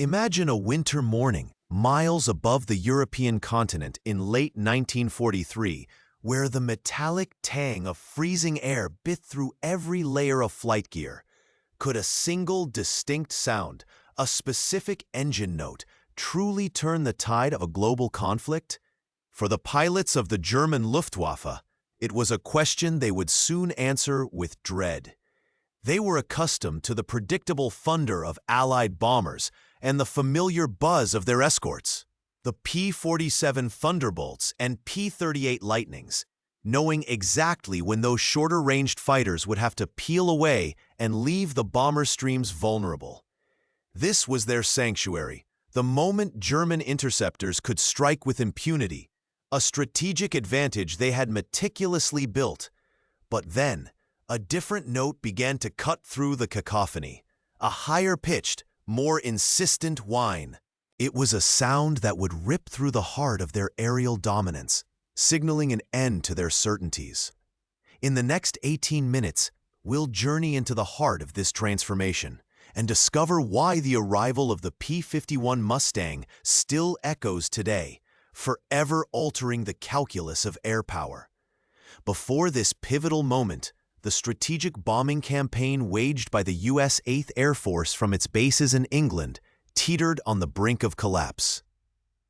Imagine a winter morning, miles above the European continent in late 1943, where the metallic tang of freezing air bit through every layer of flight gear. Could a single distinct sound, a specific engine note, truly turn the tide of a global conflict? For the pilots of the German Luftwaffe, it was a question they would soon answer with dread. They were accustomed to the predictable thunder of Allied bombers and the familiar buzz of their escorts, the P-47 Thunderbolts and P-38 Lightnings, knowing exactly when those shorter-ranged fighters would have to peel away and leave the bomber streams vulnerable. This was their sanctuary, the moment German interceptors could strike with impunity, a strategic advantage they had meticulously built. But then, a different note began to cut through the cacophony, a higher-pitched, more insistent whine. It was a sound that would rip through the heart of their aerial dominance, signaling an end to their certainties. In the next 18 minutes, we'll journey into the heart of this transformation and discover why the arrival of the P-51 Mustang still echoes today, forever altering the calculus of air power. Before this pivotal moment, the strategic bombing campaign waged by the U.S. 8th Air Force from its bases in England teetered on the brink of collapse.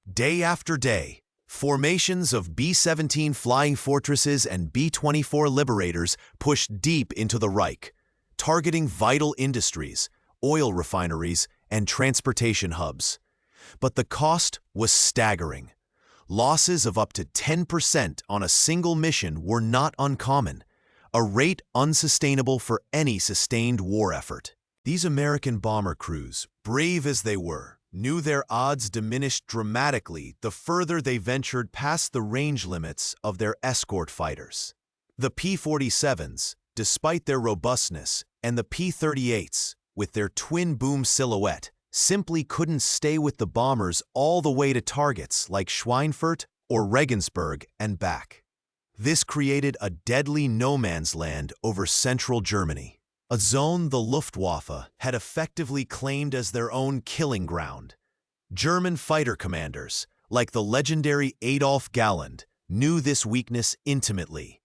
Day after day, formations of B-17 Flying Fortresses and B-24 Liberators pushed deep into the Reich, targeting vital industries, oil refineries, and transportation hubs. But the cost was staggering. Losses of up to 10% on a single mission were not uncommon, a rate unsustainable for any sustained war effort. These American bomber crews, brave as they were, knew their odds diminished dramatically the further they ventured past the range limits of their escort fighters. The P-47s, despite their robustness, and the P-38s, with their twin-boom silhouette, simply couldn't stay with the bombers all the way to targets like Schweinfurt or Regensburg and back. This created a deadly no-man's land over central Germany, a zone the Luftwaffe had effectively claimed as their own killing ground. German fighter commanders, like the legendary Adolf Galland, knew this weakness intimately.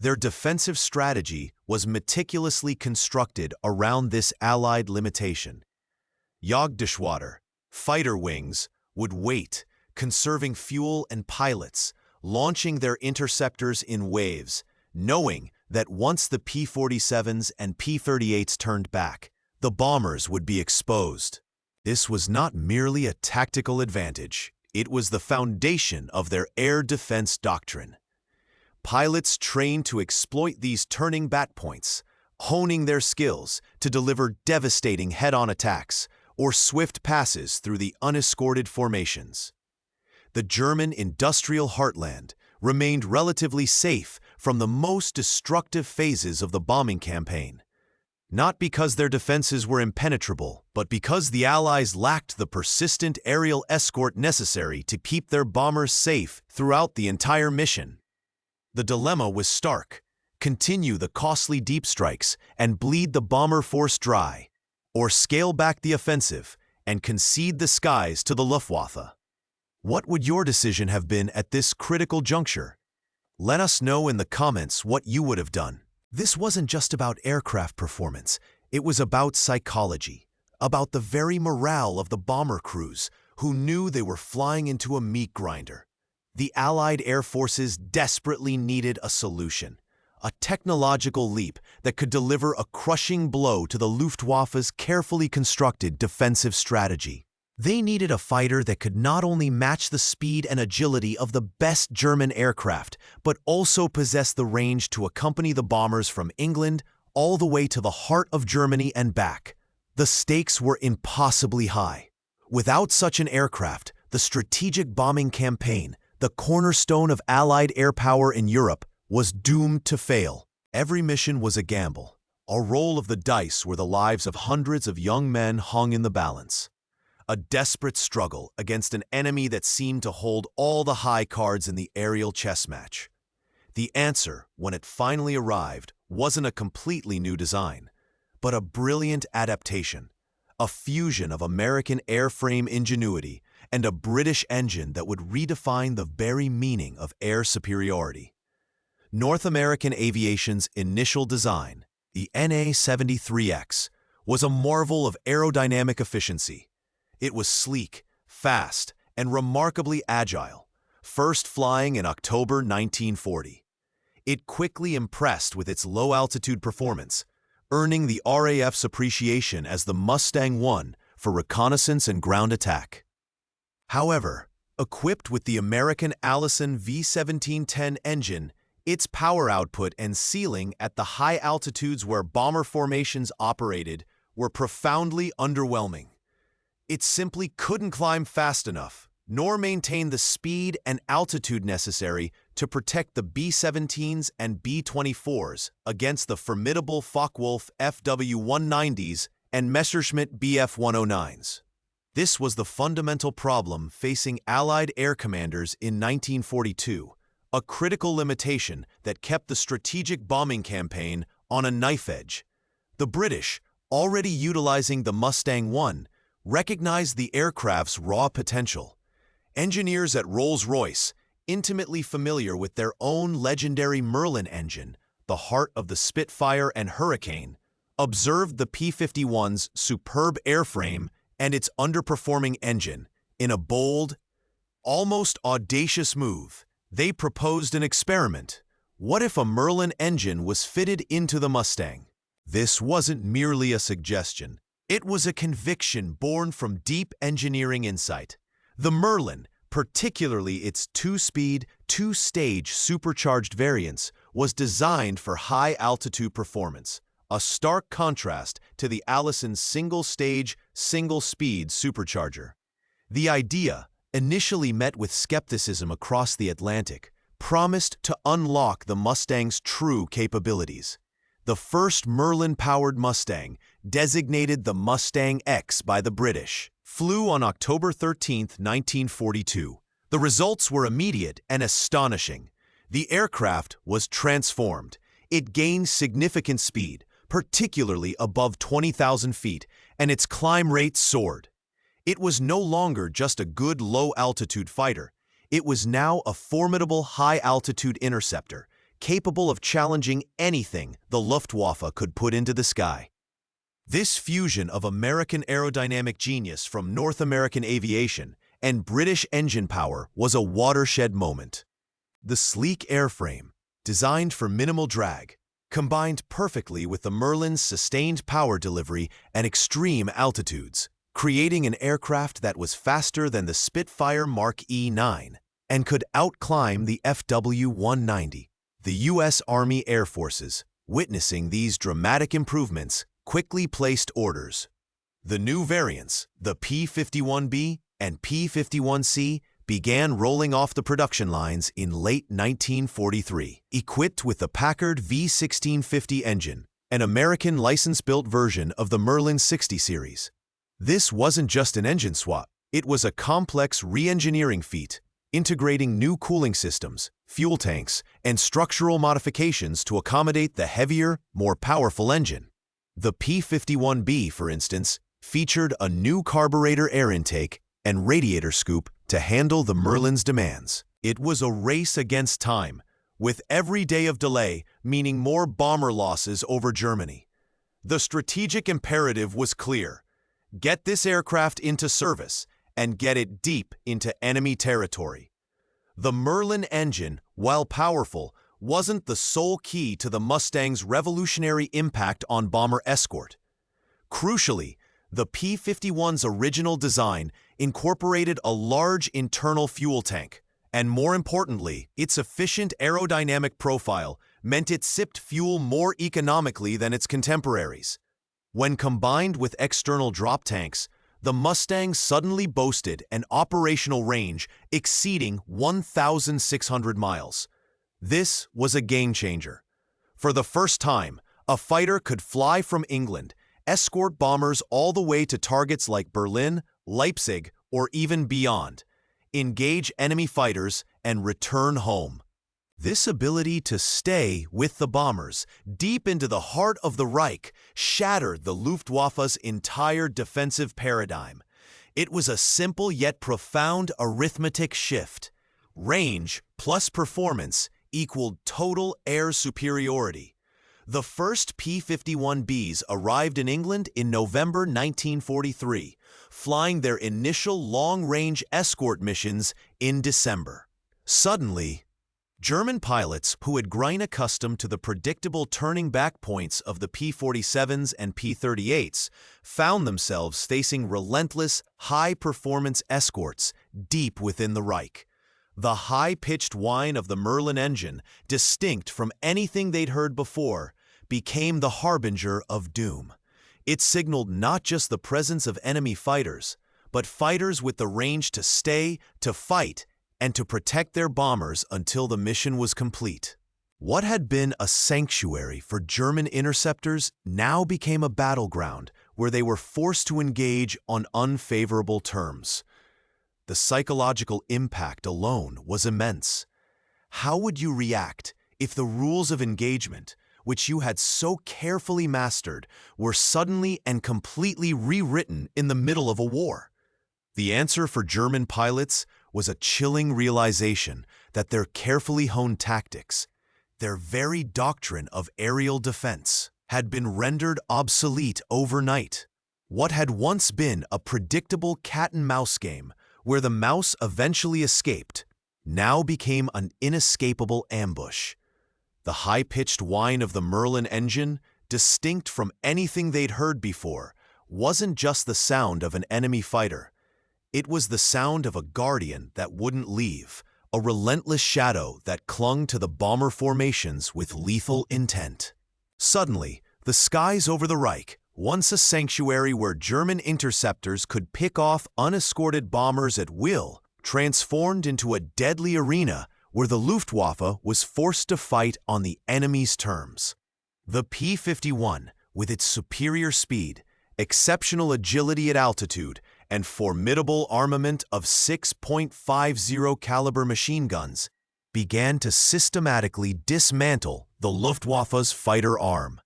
Their defensive strategy was meticulously constructed around this Allied limitation. Jagdgeschwader, fighter wings, would wait, conserving fuel and pilots, launching their interceptors in waves, knowing that once the P-47s and P-38s turned back, the bombers would be exposed. This was not merely a tactical advantage, it was the foundation of their air defense doctrine. Pilots trained to exploit these turning bat points, honing their skills to deliver devastating head-on attacks or swift passes through the unescorted formations. The German industrial heartland remained relatively safe from the most destructive phases of the bombing campaign, not because their defenses were impenetrable, but because the Allies lacked the persistent aerial escort necessary to keep their bombers safe throughout the entire mission. The dilemma was stark: continue the costly deep strikes and bleed the bomber force dry, or scale back the offensive and concede the skies to the Luftwaffe. What would your decision have been at this critical juncture? Let us know in the comments what you would have done. This wasn't just about aircraft performance, it was about psychology, about the very morale of the bomber crews who knew they were flying into a meat grinder. The Allied air forces desperately needed a solution, a technological leap that could deliver a crushing blow to the Luftwaffe's carefully constructed defensive strategy. They needed a fighter that could not only match the speed and agility of the best German aircraft, but also possess the range to accompany the bombers from England all the way to the heart of Germany and back. The stakes were impossibly high. Without such an aircraft, the strategic bombing campaign, the cornerstone of Allied air power in Europe, was doomed to fail. Every mission was a gamble, a roll of the dice where the lives of hundreds of young men hung in the balance. A desperate struggle against an enemy that seemed to hold all the high cards in the aerial chess match. The answer, when it finally arrived, wasn't a completely new design, but a brilliant adaptation, a fusion of American airframe ingenuity and a British engine that would redefine the very meaning of air superiority. North American aviation's initial design, the NA-73X, was a marvel of aerodynamic efficiency. It was sleek, fast, and remarkably agile, first flying in October 1940. It quickly impressed with its low-altitude performance, earning the RAF's appreciation as the Mustang I for reconnaissance and ground attack. However, equipped with the American Allison V-1710 engine, its power output and ceiling at the high altitudes where bomber formations operated were profoundly underwhelming. It simply couldn't climb fast enough, nor maintain the speed and altitude necessary to protect the B-17s and B-24s against the formidable Focke-Wulf FW-190s and Messerschmitt Bf-109s. This was the fundamental problem facing Allied air commanders in 1942, a critical limitation that kept the strategic bombing campaign on a knife edge. The British, already utilizing the Mustang I, recognized the aircraft's raw potential. Engineers at Rolls-Royce, intimately familiar with their own legendary Merlin engine, the heart of the Spitfire and Hurricane, observed the P-51's superb airframe and its underperforming engine. In a bold, almost audacious move, they proposed an experiment. What if a Merlin engine was fitted into the Mustang? This wasn't merely a suggestion. It was a conviction born from deep engineering insight. The Merlin, particularly its two-speed, two-stage supercharged variants, was designed for high-altitude performance, a stark contrast to the Allison's single-stage, single-speed supercharger. The idea, initially met with skepticism across the Atlantic, promised to unlock the Mustang's true capabilities. The first Merlin-powered Mustang, designated the Mustang X by the British, flew on October 13, 1942. The results were immediate and astonishing. The aircraft was transformed. It gained significant speed, particularly above 20,000 feet, and its climb rate soared. It was no longer just a good low-altitude fighter. It was now a formidable high-altitude interceptor, capable of challenging anything the Luftwaffe could put into the sky. This fusion of American aerodynamic genius from North American aviation and British engine power was a watershed moment. The sleek airframe, designed for minimal drag, combined perfectly with the Merlin's sustained power delivery and extreme altitudes, creating an aircraft that was faster than the Spitfire Mark E-9 and could outclimb the FW-190. The U.S. Army Air Forces, witnessing these dramatic improvements, quickly placed orders. The new variants, the P-51B and P-51C, began rolling off the production lines in late 1943, equipped with the Packard V1650 engine, an American license-built version of the Merlin 60 series. This wasn't just an engine swap, it was a complex re-engineering feat, integrating new cooling systems, fuel tanks, and structural modifications to accommodate the heavier, more powerful engine. The P-51B, for instance, featured a new carburetor air intake and radiator scoop to handle the Merlin's demands. It was a race against time, with every day of delay meaning more bomber losses over Germany. The strategic imperative was clear: get this aircraft into service and get it deep into enemy territory. The Merlin engine, while powerful, wasn't the sole key to the Mustang's revolutionary impact on bomber escort. Crucially, the P-51's original design incorporated a large internal fuel tank, and more importantly, its efficient aerodynamic profile meant it sipped fuel more economically than its contemporaries. When combined with external drop tanks, the Mustang suddenly boasted an operational range exceeding 1,600 miles. This was a game-changer. For the first time, a fighter could fly from England, escort bombers all the way to targets like Berlin, Leipzig, or even beyond, engage enemy fighters, and return home. This ability to stay with the bombers deep into the heart of the Reich shattered the Luftwaffe's entire defensive paradigm. It was a simple yet profound arithmetic shift. Range plus performance equaled total air superiority. The first P-51Bs arrived in England in November 1943, flying their initial long-range escort missions in December. Suddenly, German pilots who had grown accustomed to the predictable turning back points of the P-47s and P-38s found themselves facing relentless, high-performance escorts deep within the Reich. The high-pitched whine of the Merlin engine, distinct from anything they'd heard before, became the harbinger of doom. It signaled not just the presence of enemy fighters, but fighters with the range to stay, to fight, and to protect their bombers until the mission was complete. What had been a sanctuary for German interceptors now became a battleground where they were forced to engage on unfavorable terms. The psychological impact alone was immense. How would you react if the rules of engagement, which you had so carefully mastered, were suddenly and completely rewritten in the middle of a war? The answer for German pilots was a chilling realization that their carefully honed tactics, their very doctrine of aerial defense, had been rendered obsolete overnight. What had once been a predictable cat-and-mouse game, where the mouse eventually escaped, now became an inescapable ambush. The high-pitched whine of the Merlin engine, distinct from anything they'd heard before, wasn't just the sound of an enemy fighter. It was the sound of a guardian that wouldn't leave, a relentless shadow that clung to the bomber formations with lethal intent. Suddenly, the skies over the Reich, once a sanctuary where German interceptors could pick off unescorted bombers at will, transformed into a deadly arena where the Luftwaffe was forced to fight on the enemy's terms. The P-51, with its superior speed, exceptional agility at altitude, and formidable armament of 6.50 caliber machine guns, began to systematically dismantle the Luftwaffe's fighter arm.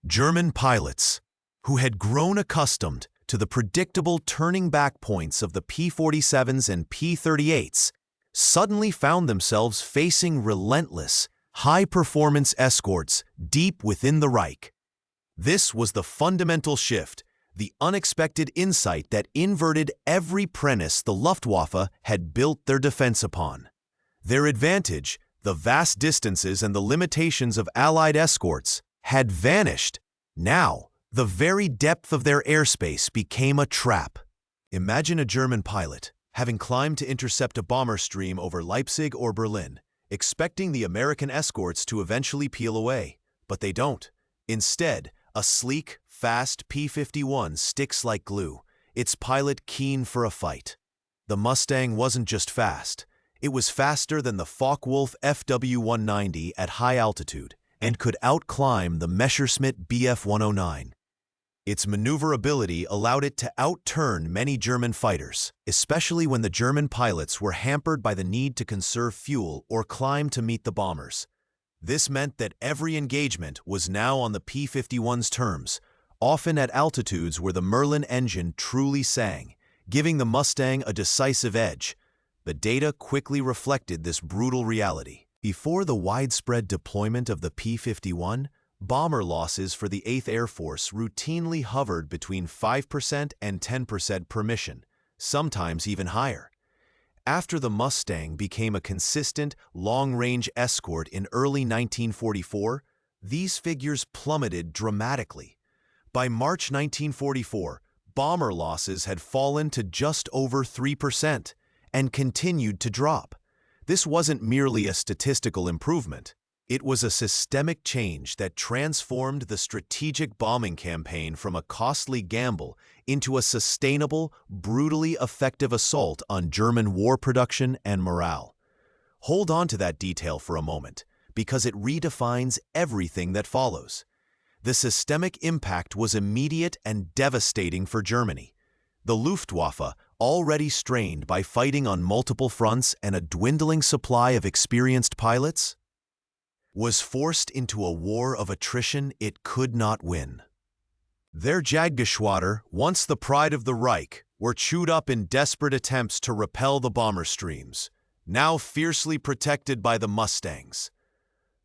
German pilots, who had grown accustomed to the predictable turning back points of the P-47s and P-38s, suddenly found themselves facing relentless, high-performance escorts deep within the Reich. This was the fundamental shift, the unexpected insight that inverted every premise the Luftwaffe had built their defense upon. Their advantage, the vast distances and the limitations of Allied escorts, had vanished. Now, the very depth of their airspace became a trap. Imagine a German pilot, having climbed to intercept a bomber stream over Leipzig or Berlin, expecting the American escorts to eventually peel away. But they don't. Instead, a sleek, fast P-51 sticks like glue, its pilot keen for a fight. The Mustang wasn't just fast. It was faster than the Focke-Wulf FW-190 at high altitude and could outclimb the Messerschmitt Bf-109. Its maneuverability allowed it to outturn many German fighters, especially when the German pilots were hampered by the need to conserve fuel or climb to meet the bombers. This meant that every engagement was now on the P-51's terms, often at altitudes where the Merlin engine truly sang, giving the Mustang a decisive edge. The data quickly reflected this brutal reality. Before the widespread deployment of the P-51, bomber losses for the 8th Air Force routinely hovered between 5% and 10% per mission, sometimes even higher. After the Mustang became a consistent, long-range escort in early 1944, these figures plummeted dramatically. By March 1944, bomber losses had fallen to just over 3% and continued to drop. This wasn't merely a statistical improvement. It was a systemic change that transformed the strategic bombing campaign from a costly gamble into a sustainable, brutally effective assault on German war production and morale. Hold on to that detail for a moment, because it redefines everything that follows. The systemic impact was immediate and devastating for Germany. The Luftwaffe, already strained by fighting on multiple fronts and a dwindling supply of experienced pilots, was forced into a war of attrition it could not win. Their Jagdgeschwader, once the pride of the Reich, were chewed up in desperate attempts to repel the bomber streams, now fiercely protected by the Mustangs.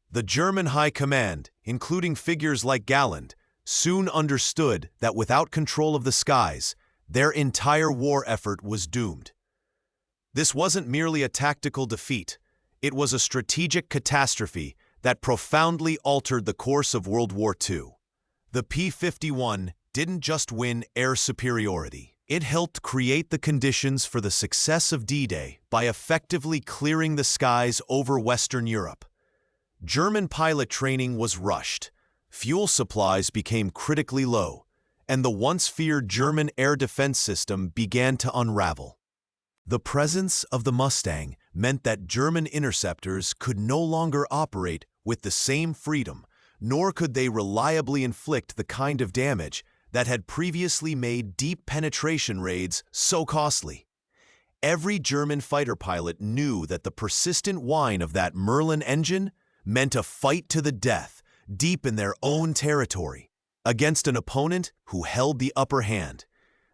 The German High Command, including figures like Galland, soon understood that without control of the skies, their entire war effort was doomed. This wasn't merely a tactical defeat, it was a strategic catastrophe that profoundly altered the course of World War II. The P-51 didn't just win air superiority. It helped create the conditions for the success of D-Day by effectively clearing the skies over Western Europe. German pilot training was rushed, fuel supplies became critically low, and the once feared German air defense system began to unravel. The presence of the Mustang meant that German interceptors could no longer operate with the same freedom, nor could they reliably inflict the kind of damage that had previously made deep penetration raids so costly. Every German fighter pilot knew that the persistent whine of that Merlin engine meant a fight to the death, deep in their own territory, against an opponent who held the upper hand.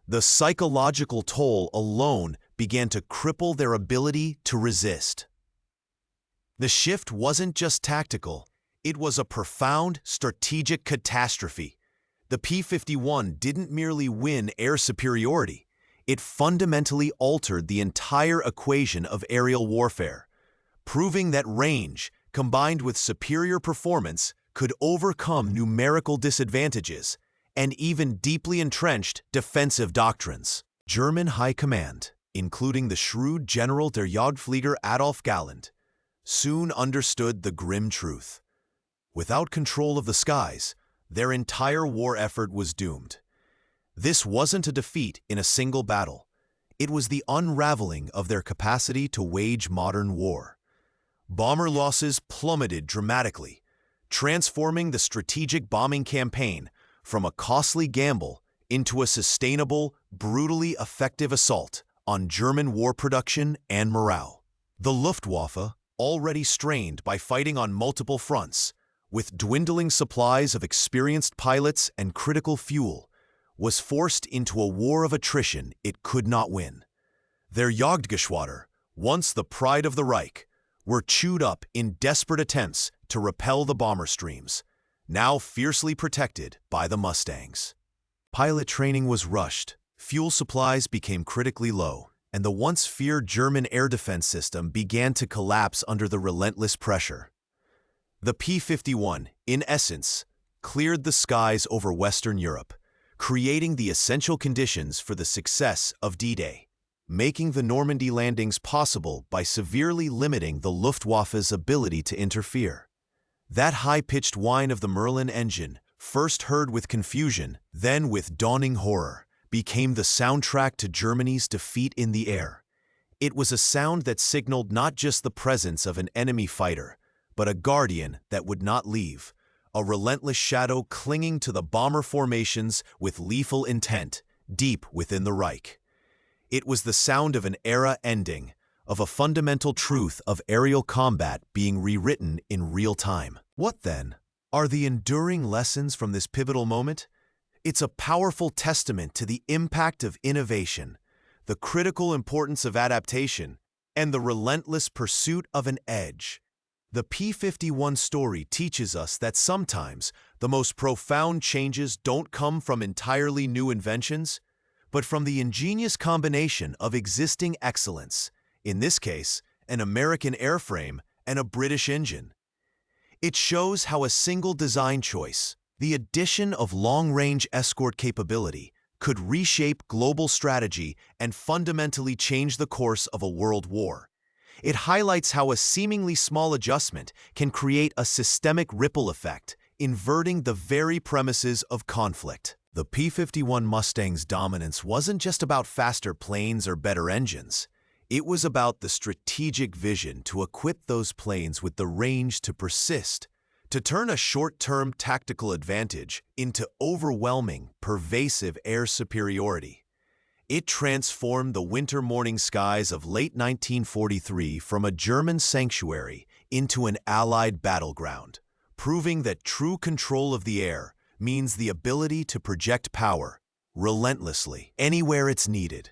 The psychological toll alone began to cripple their ability to resist. The shift wasn't just tactical, it was a profound strategic catastrophe. The P-51 didn't merely win air superiority, it fundamentally altered the entire equation of aerial warfare, proving that range, combined with superior performance, could overcome numerical disadvantages and even deeply entrenched defensive doctrines. German High Command, including the shrewd General der Jagdflieger Adolf Galland, soon understood the grim truth. Without control of the skies, their entire war effort was doomed. This wasn't a defeat in a single battle. It was the unraveling of their capacity to wage modern war. Bomber losses plummeted dramatically, transforming the strategic bombing campaign from a costly gamble into a sustainable, brutally effective assault on German war production and morale. The Luftwaffe, already strained by fighting on multiple fronts, with dwindling supplies of experienced pilots and critical fuel, was forced into a war of attrition it could not win. Their Jagdgeschwader, once the pride of the Reich, were chewed up in desperate attempts to repel the bomber streams, now fiercely protected by the Mustangs. Pilot training was rushed, fuel supplies became critically low, and the once feared German air defense system began to collapse under the relentless pressure. The P-51, in essence, cleared the skies over Western Europe, creating the essential conditions for the success of D-Day, making the Normandy landings possible by severely limiting the Luftwaffe's ability to interfere. That high-pitched whine of the Merlin engine, first heard with confusion, then with dawning horror, became the soundtrack to Germany's defeat in the air. It was a sound that signaled not just the presence of an enemy fighter, but a guardian that would not leave, a relentless shadow clinging to the bomber formations with lethal intent, deep within the Reich. It was the sound of an era ending, of a fundamental truth of aerial combat being rewritten in real time. What then are the enduring lessons from this pivotal moment? It's a powerful testament to the impact of innovation, the critical importance of adaptation, and the relentless pursuit of an edge. The P-51 story teaches us that sometimes the most profound changes don't come from entirely new inventions, but from the ingenious combination of existing excellence, in this case, an American airframe and a British engine. It shows how a single design choice, the addition of long-range escort capability, could reshape global strategy and fundamentally change the course of a world war. It highlights how a seemingly small adjustment can create a systemic ripple effect, inverting the very premises of conflict. The P-51 Mustang's dominance wasn't just about faster planes or better engines. It was about the strategic vision to equip those planes with the range to persist, to turn a short-term tactical advantage into overwhelming, pervasive air superiority. It transformed the winter morning skies of late 1943 from a German sanctuary into an Allied battleground, proving that true control of the air means the ability to project power relentlessly anywhere it's needed.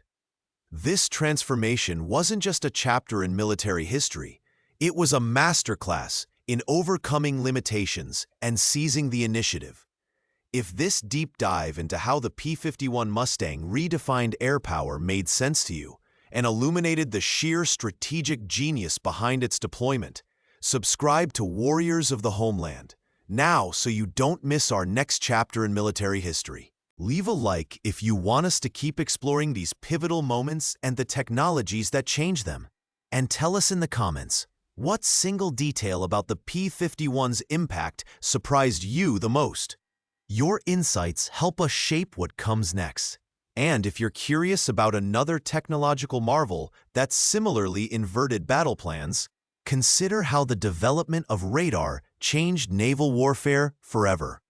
This transformation wasn't just a chapter in military history, it was a masterclass in overcoming limitations and seizing the initiative. If this deep dive into how the P-51 Mustang redefined air power made sense to you and illuminated the sheer strategic genius behind its deployment, subscribe to Warriors of the Homeland now so you don't miss our next chapter in military history. Leave a like if you want us to keep exploring these pivotal moments and the technologies that change them. And tell us in the comments, what single detail about the P-51's impact surprised you the most? Your insights help us shape what comes next. And if you're curious about another technological marvel that's similarly inverted battle plans, consider how the development of radar changed naval warfare forever.